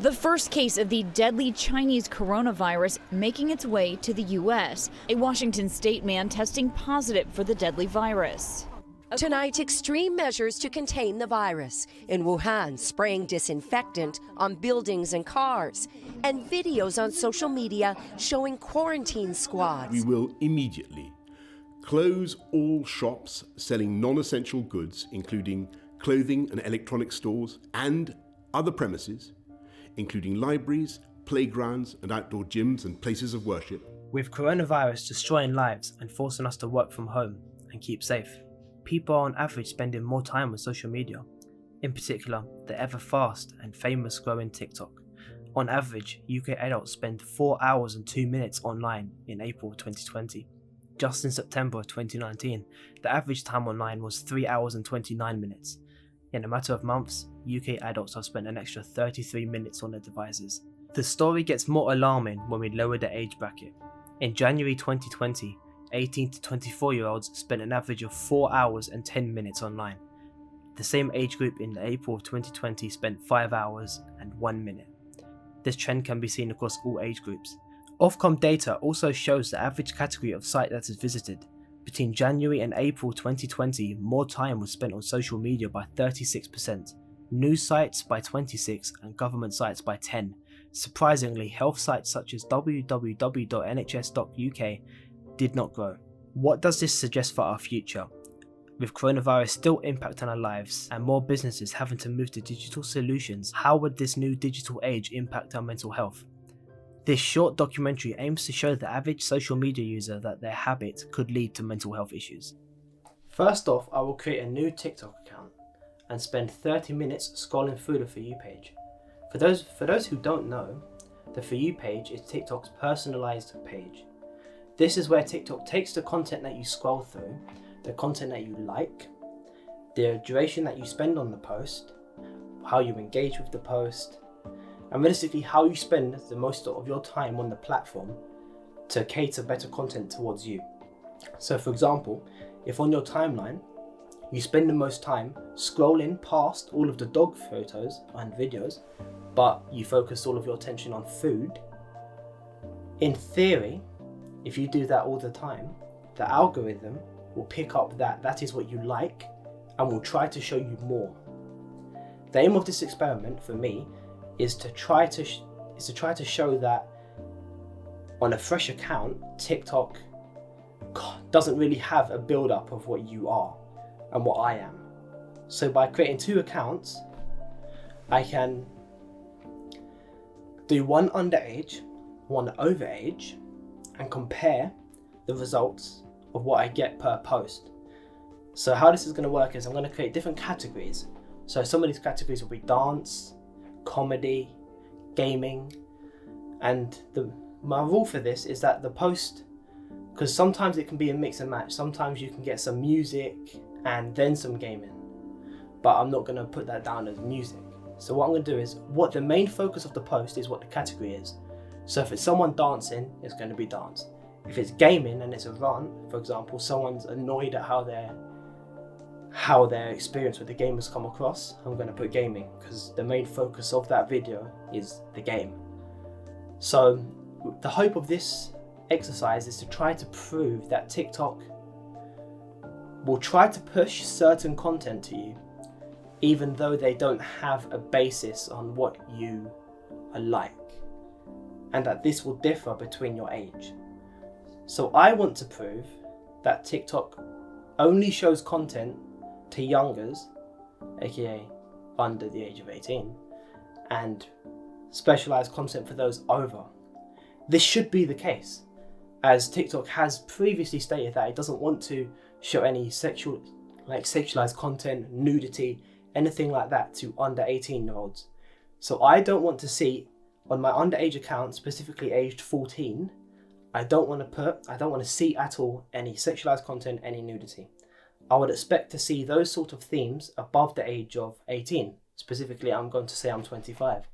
The first case of the deadly Chinese coronavirus making its way to the U.S. A Washington state man testing positive for the deadly virus. Tonight, extreme measures to contain the virus. In Wuhan, spraying disinfectant on buildings and cars. And videos on social media showing quarantine squads. We will immediately close all shops selling non-essential goods, including clothing and electronic stores, and other premises, including libraries, playgrounds, and outdoor gyms and places of worship. With coronavirus destroying lives and forcing us to work from home and keep safe, people are on average spending more time on social media, in particular the ever fast and famous growing TikTok. On average, UK adults spend 4 hours and 2 minutes online in April 2020. Just in September 2019, the average time online was 3 hours and 29 minutes. In a matter of months, UK adults have spent an extra 33 minutes on their devices. The story gets more alarming when we lower the age bracket. In January 2020, 18 to 24-year-olds spent an average of 4 hours and 10 minutes online. The same age group in April of 2020 spent 5 hours and 1 minute. This trend can be seen across all age groups. Ofcom data also shows the average category of site that is visited. Between January and April 2020, more time was spent on social media by 36%, news sites by 26%, and government sites by 10%. Surprisingly, health sites such as www.nhs.uk did not grow. What does this suggest for our future? With coronavirus still impacting our lives and more businesses having to move to digital solutions, how would this new digital age impact our mental health? This short documentary aims to show the average social media user that their habit could lead to mental health issues. First off, I will create a new TikTok account and spend 30 minutes scrolling through the For You page. For those who don't know, the For You page is TikTok's personalized page. This is where TikTok takes the content that you scroll through, the content that you like, the duration that you spend on the post, how you engage with the post, and realistically how you spend the most of your time on the platform to cater better content towards you. So for example, if on your timeline you spend the most time scrolling past all of the dog photos and videos, but you focus all of your attention on food, in theory, if you do that all the time, the algorithm will pick up that is what you like and will try to show you more. The aim of this experiment for me is to try to show that on a fresh account, TikTok doesn't really have a build-up of what you are and what I am. So by creating two accounts, I can do one underage, one overage, and compare the results of what I get per post. So how this is going to work is I'm going to create different categories. So some of these categories will be dance, comedy, gaming, and my rule for this is that the post, because sometimes it can be a mix and match, sometimes you can get some music and then some gaming, but I'm not going to put that down as music. So what I'm going to do is, what the main focus of the post is what the category is. So if it's someone dancing, it's going to be dance. If it's gaming and it's a rant, for example, someone's annoyed at how their experience with the game has come across, I'm going to put gaming, because the main focus of that video is the game. So the hope of this exercise is to try to prove that TikTok will try to push certain content to you, even though they don't have a basis on what you are like, and that this will differ between your age. So I want to prove that TikTok only shows content to youngers, aka under the age of 18, and specialized content for those over. This should be the case, as TikTok has previously stated that it doesn't want to show any sexualized content, nudity, anything like that to under 18-year-olds. So I don't want to see on my underage account, specifically aged 14, I don't want to see at all any sexualized content, any nudity. I would expect to see those sort of themes above the age of 18. Specifically, I'm going to say I'm 25.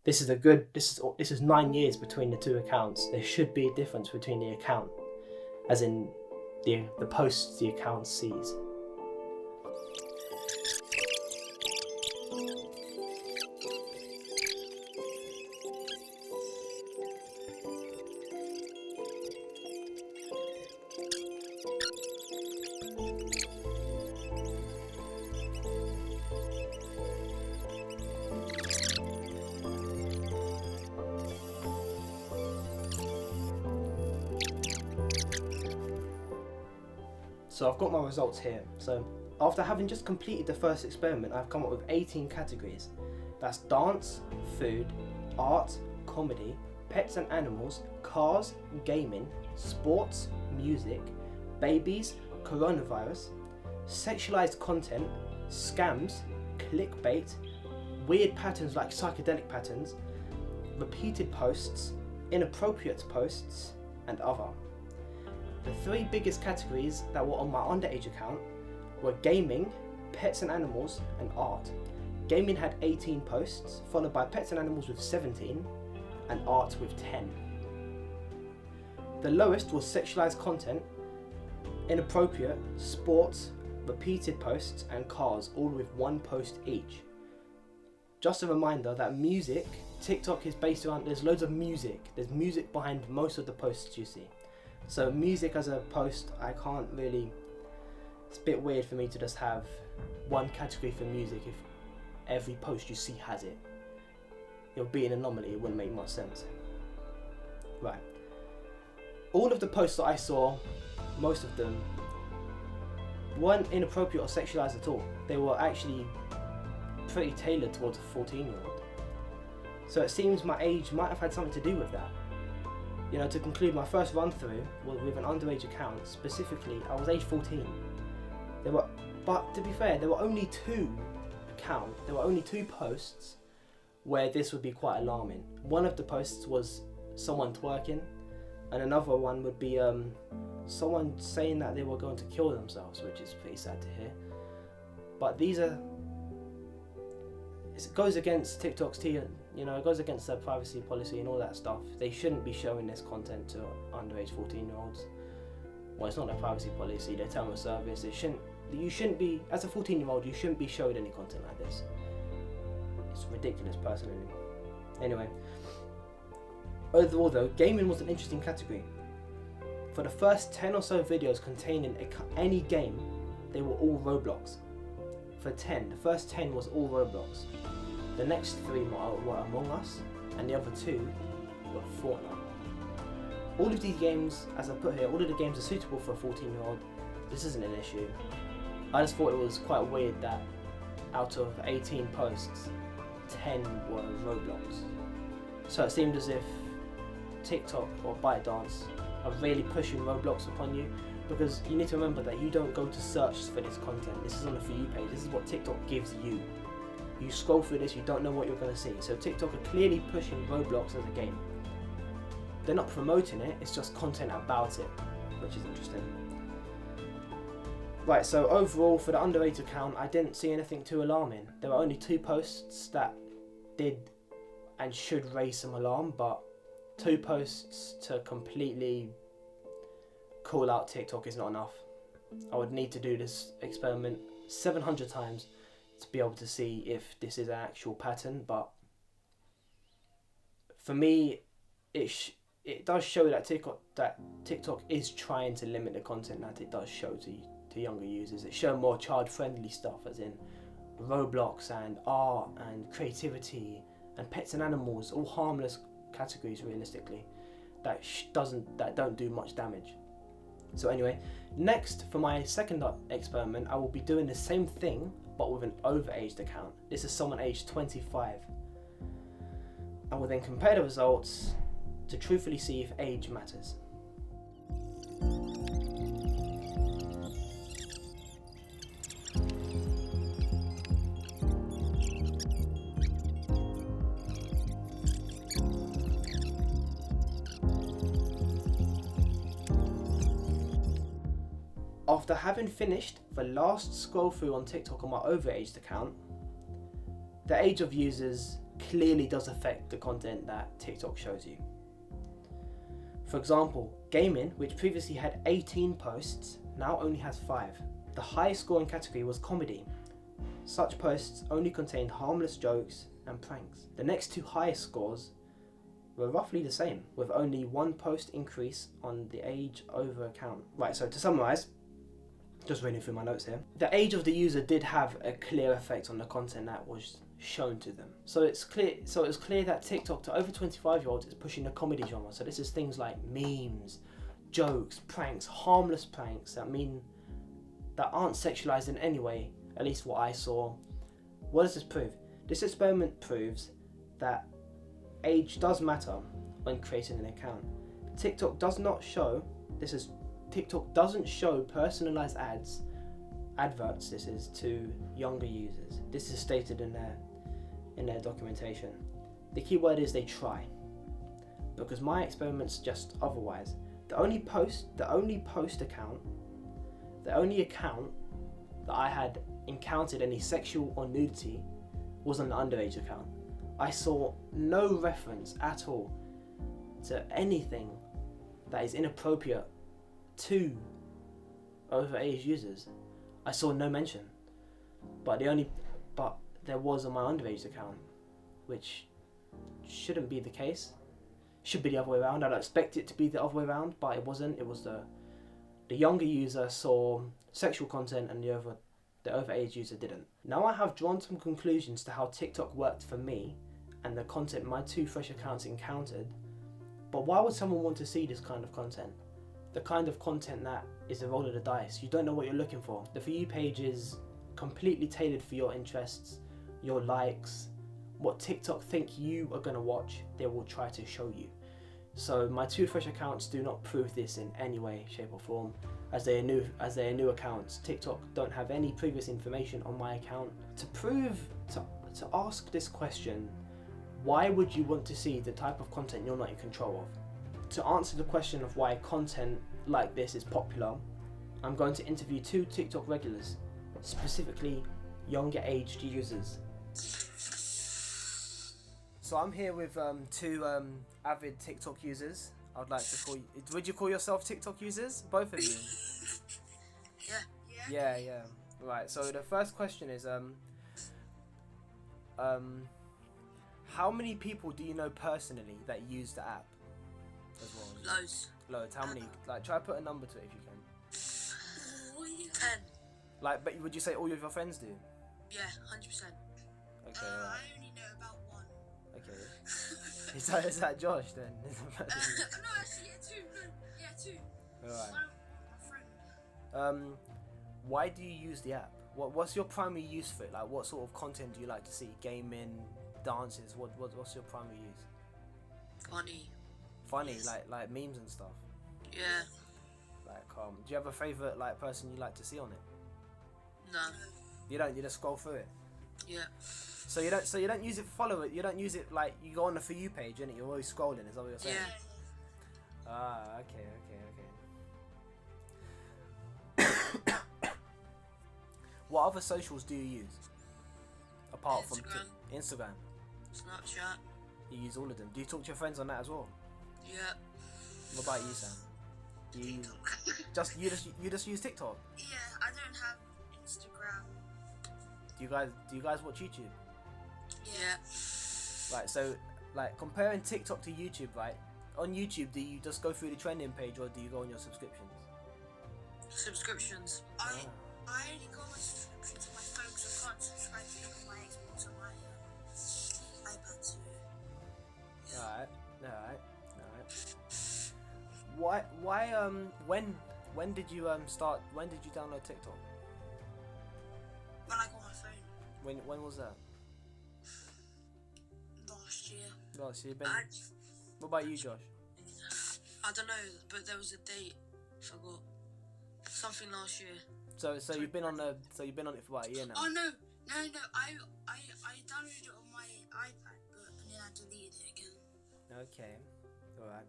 This is 9 years between the two accounts. There should be a difference between the account, as in the posts the account sees. So I've got my results here. So after having just completed the first experiment, I've come up with 18 categories. That's dance, food, art, comedy, pets and animals, cars, gaming, sports, music, babies, coronavirus, sexualized content, scams, clickbait, weird patterns like psychedelic patterns, repeated posts, inappropriate posts, and other. The three biggest categories that were on my underage account were gaming, pets and animals, and art. Gaming had 18 posts, followed by pets and animals with 17, and art with 10. The lowest was sexualized content, inappropriate, sports, repeated posts, and cars, all with 1 post each. Just a reminder that music, TikTok is based around, there's loads of music. There's music behind most of the posts you see. So music as a post, I can't really, it's a bit weird for me to just have one category for music if every post you see has it. It would be an anomaly, it wouldn't make much sense. Right. All of the posts that I saw, most of them, weren't inappropriate or sexualized at all. They were actually pretty tailored towards a 14-year-old. So it seems my age might have had something to do with that. You know, to conclude, my first run through was with an underage account. Specifically, I was age 14. But to be fair, there were only two posts where this would be quite alarming. One of the posts was someone twerking, and another one would be someone saying that they were going to kill themselves, which is pretty sad to hear. But it goes against TikTok's it goes against their privacy policy and all that stuff. They shouldn't be showing this content to underage 14-year-olds. Well, it's not their privacy policy, their term of service. You shouldn't be, as a 14-year-old, you shouldn't be showed any content like this. It's ridiculous, personally. Anyway, overall though, gaming was an interesting category. For the first 10 or so videos containing any game, they were all Roblox. For 10, the first 10 was all Roblox. The next 3 were Among Us, and the other 2 were Fortnite. All of these games, as I put here, all of the games are suitable for a 14-year-old. This isn't an issue. I just thought it was quite weird that out of 18 posts, 10 were Roblox. So it seemed as if TikTok or ByteDance are really pushing Roblox upon you, because you need to remember that you don't go to search for this content. This is on the For You page. This is what TikTok gives you. You scroll through this, you don't know what you're going to see. So TikTok are clearly pushing Roblox as a game. They're not promoting it, it's just content about it, which is interesting. Right, so overall for the underage account, I didn't see anything too alarming. There were only 2 posts that did and should raise some alarm, but 2 posts to completely call out TikTok is not enough. I would need to do this experiment 700 times to be able to see if this is an actual pattern, but for me, it does show that TikTok is trying to limit the content that it does show to younger users. It shows more child-friendly stuff, as in Roblox and art and creativity and pets and animals, all harmless categories realistically that don't do much damage. So anyway, next for my second experiment, I will be doing the same thing but with an overaged account. This is someone aged 25. I will then compare the results to truthfully see if age matters. After having finished the last scroll through on TikTok on my overaged account, the age of users clearly does affect the content that TikTok shows you. For example, gaming, which previously had 18 posts, now only has 5. The highest scoring category was comedy. Such posts only contained harmless jokes and pranks. The next 2 highest scores were roughly the same, with only 1 post increase on the age over account. Right, so to summarise, just reading through my notes here, the age of the user did have a clear effect on the content that was shown to them. So it's clear that TikTok to over 25-year-olds is pushing the comedy genre. So this is things like memes, jokes, pranks, harmless pranks that mean that aren't sexualized in any way, at least what I saw. What does this prove? This experiment proves that age does matter when creating an account. TikTok doesn't show personalized adverts to younger users. This is stated in their documentation. The key word is they try, because my experiments suggest otherwise. The only account that I had encountered any sexual or nudity was an underage account. I saw no reference at all to anything that is inappropriate to overage users. I saw no mention, but there was on my underage account, which shouldn't be the case. Should be the other way around. I'd expect it to be the other way around, but it wasn't. It was the younger user saw sexual content and the overage user didn't. Now I have drawn some conclusions to how TikTok worked for me and the content my two fresh accounts encountered. But why would someone want to see this kind of content? The kind of content that is a roll of the dice. You don't know what you're looking for. The For You page is completely tailored for your interests, your likes, what TikTok think you are going to watch, they will try to show you. So my two fresh accounts do not prove this in any way, shape or form. As they are new accounts, TikTok don't have any previous information on my account. To ask this question, why would you want to see the type of content you're not in control of? To answer the question of why content like this is popular, I'm going to interview two TikTok regulars, specifically younger aged users. So I'm here with two avid TikTok users. I would like to call you. Would you call yourself TikTok users? Both of you? Yeah. Yeah. Right. So the first question is how many people do you know personally that use the app as well? Loads. How many? Like, try to put a number to it if you can. 10. Like, but would you say all of your friends do? Yeah, 100%. Okay. Right. I only know about one. Okay. Is that Josh then? No, actually, two. Alright. My friend. Why do you use the app? What's your primary use for it? Like, what sort of content do you like to see? Gaming, dances? What's your primary use? Funny, Yes. like memes and stuff. Yeah. Like, do you have a favorite like person you like to see on it? No. You don't. You just scroll through it. Yeah. So you don't use it. Follow it. You don't use it like you go on the For You page, innit? You're always scrolling. Is that what you're saying? Yeah. Ah, okay. What other socials do you use? Apart from Instagram, Snapchat. you use all of them. Do you talk to your friends on that as well? Yeah. What about you, Sam? You just use TikTok? Yeah, I don't have Instagram. Do you guys watch YouTube? Yeah. Right, so like comparing TikTok to YouTube, right? On YouTube, do you just go through the trending page or do you go on your subscriptions? Subscriptions. Ah. I only go on subscriptions on my phone because I can't subscribe to my Xbox or my iPad. So yeah. Alright. When did you download TikTok? When I got my phone When was that? last year. Oh, so you've been. What about you, Josh? I don't know, but there was a date. Forgot. Something last year. So you've been on it for about a year now. Oh no. I downloaded it on my iPad, and then I deleted it again. Okay. Alright.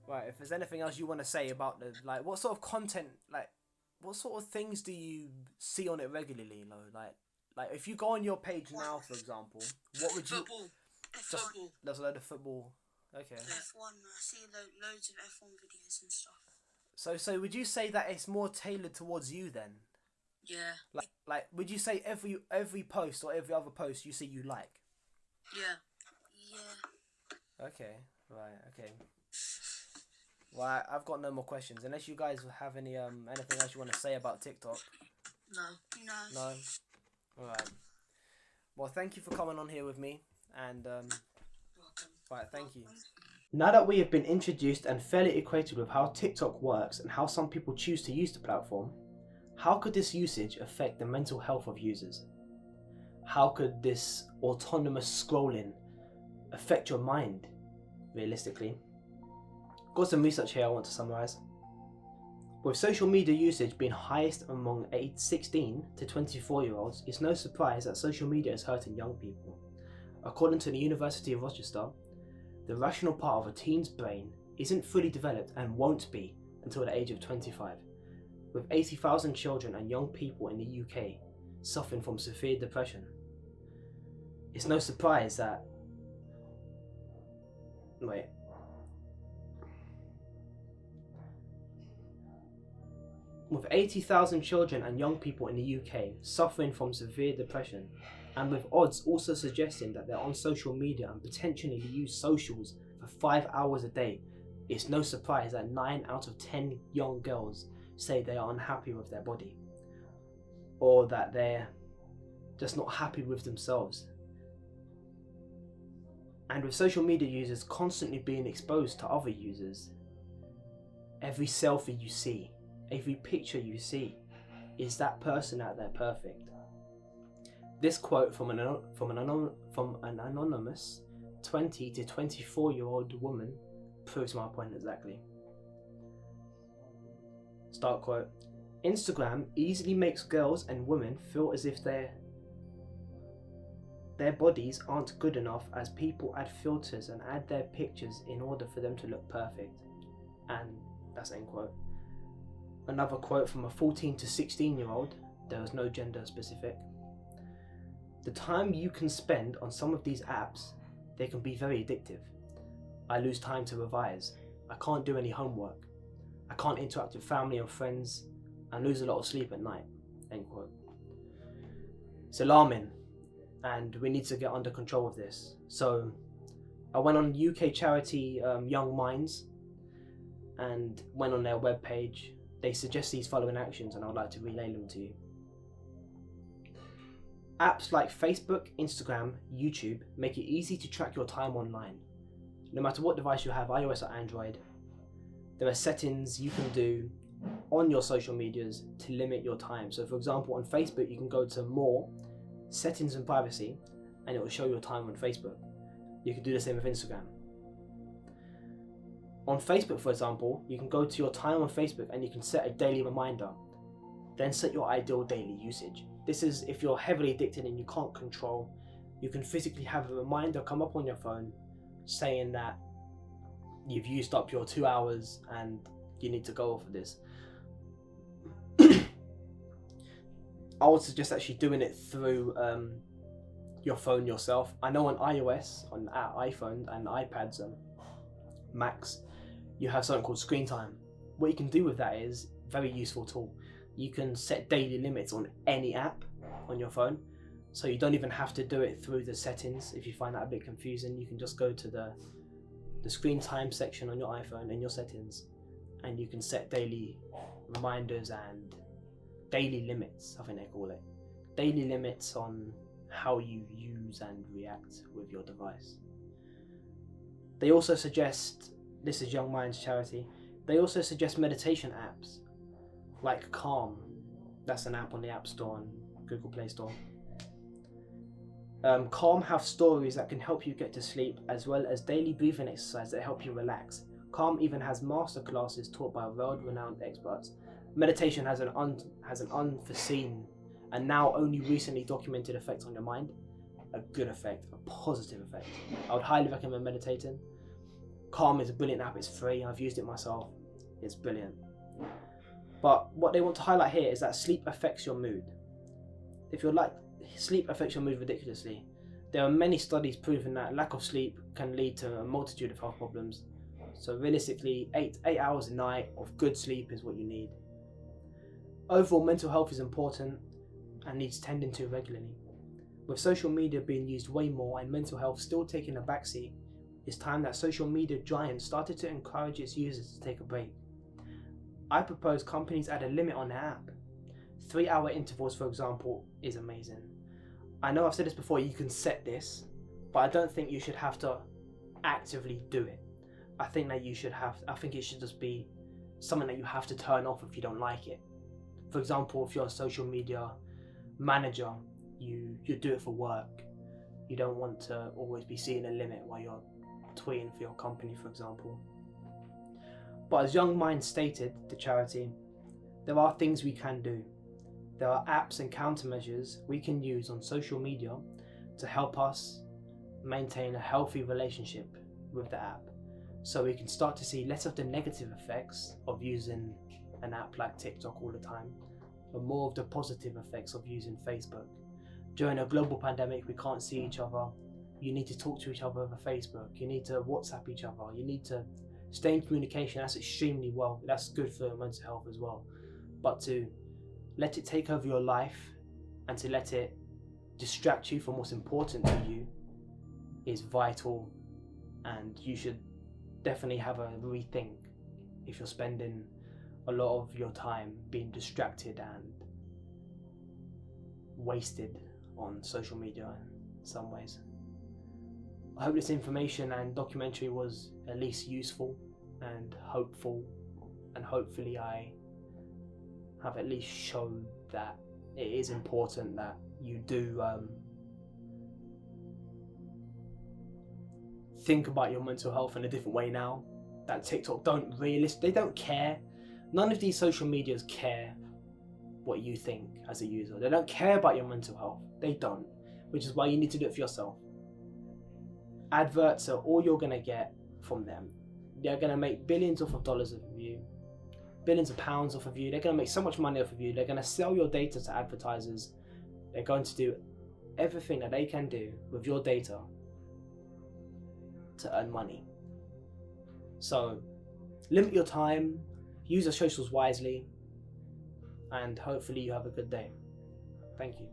Right, if there's anything else you want to say about what sort of content, what sort of things do you see on it regularly, like if you go on your page now, for example, what would you... Football. Football. There's a load of football. Okay. F1. I see loads of F1 videos and stuff. So would you say that it's more tailored towards you then? Yeah. Like would you say every post or every other post you see you like? Yeah. Yeah. Okay. Right. Okay. Well, I've got no more questions. Unless you guys have any anything else you want to say about TikTok. No. No. All right. Well, thank you for coming on here with me, and Welcome. right, thank you. Now that we have been introduced and fairly acquainted with how TikTok works and how some people choose to use the platform, How could this usage affect the mental health of users? How could this autonomous scrolling affect your mind, realistically? Got some research here I want to summarise. With social media usage being highest among 16 to 24-year-olds, it's no surprise that social media is hurting young people. According to the University of Rochester, the rational part of a teen's brain isn't fully developed and won't be until the age of 25, with 80,000 children and young people in the UK suffering from severe depression. It's no surprise that... With 80,000 children and young people in the UK suffering from severe depression, and with odds also suggesting that they're on social media and potentially use socials for 5 hours a day, it's no surprise that 9 out of 10 young girls say they are unhappy with their body, or that they're just not happy with themselves. And with social media users constantly being exposed to other users, every selfie you see, every picture you see, is that person out there perfect? This quote from an anonymous 20 to 24-year-old woman proves my point exactly. Start quote. Instagram easily makes girls and women feel as if their bodies aren't good enough, as people add filters and add their pictures in order for them to look perfect. And that's end quote. Another quote from a 14 to 16-year-old, there was no gender specific. The time you can spend on some of these apps, they can be very addictive. I lose time to revise. I can't do any homework. I can't interact with family and friends, and lose a lot of sleep at night. End quote. It's alarming, and we need to get under control of this. So I went on UK charity Young Minds and went on their webpage. They suggest these following actions, and I would like to relay them to you. Apps like Facebook, Instagram, YouTube make it easy to track your time online. No matter what device you have, iOS or Android, there are settings you can do on your social medias to limit your time. So for example, on Facebook, you can go to More, Settings and Privacy, and it will show your time on Facebook. You can do the same with Instagram. On Facebook, for example, you can go to your time on Facebook and you can set a daily reminder. Then set your ideal daily usage. This is if you're heavily addicted and you can't control. You can physically have a reminder come up on your phone saying that you've used up your 2 hours and you need to go for this. I would suggest actually doing it through your phone yourself. I know on iOS, on iPhone and iPads and Macs, you have something called screen time. What you can do with that is a very useful tool. You can set daily limits on any app on your phone, so you don't even have to do it through the settings. If you find that a bit confusing, you can just go to the screen time section on your iPhone and your settings, and you can set daily reminders and daily limits, I think they call it. Daily limits on how you use and react with your device. They also suggest, this is Young Minds charity, they also suggest meditation apps like Calm. That's an app on the App Store and Google Play Store. Calm have stories that can help you get to sleep, as well as daily breathing exercises that help you relax. Calm even has masterclasses taught by world-renowned experts. Meditation has an unforeseen and now only recently documented effect on your mind. A good effect, a positive effect. I would highly recommend meditating. Calm is a brilliant app, it's free, I've used it myself. It's brilliant. But what they want to highlight here is that sleep affects your mood. If you're like, sleep affects your mood ridiculously. There are many studies proving that lack of sleep can lead to a multitude of health problems. So realistically, 8 hours a night of good sleep is what you need. Overall, mental health is important and needs tending to regularly. With social media being used way more and mental health still taking a backseat, it's time that social media giants started to encourage its users to take a break. I propose companies add a limit on their app. 3-hour intervals, for example, is amazing. I know I've said this before, you can set this, but I don't think you should have to actively do it. I think it should just be something that you have to turn off if you don't like it. For example, if you're a social media manager, you do it for work. You don't want to always be seeing a limit while you're tweeting for your company, for example. But as Young Minds stated, the charity, there are things we can do. There are apps and countermeasures we can use on social media to help us maintain a healthy relationship with the app, so we can start to see less of the negative effects of using an app like TikTok all the time, but more of the positive effects of using Facebook. During a global pandemic, we can't see each other. You need to talk to each other over Facebook. You need to WhatsApp each other. You need to stay in communication. That's extremely well. That's good for mental health as well. But to let it take over your life and to let it distract you from what's important to you is vital, and you should definitely have a rethink if you're spending a lot of your time being distracted and wasted on social media in some ways. I hope this information and documentary was at least useful and hopeful, and hopefully I have at least shown that it is important that you do think about your mental health in a different way now. That TikTok they don't care. None of these social medias care what you think as a user. They don't care about your mental health. They don't, which is why you need to do it for yourself. Adverts are all you're gonna get from them. They're gonna make billions of dollars off of you, billions of pounds off of you. They're gonna make so much money off of you. They're gonna sell your data to advertisers. They're going to do everything that they can do with your data to earn money. So limit your time, use your socials wisely, and hopefully you have a good day. Thank you.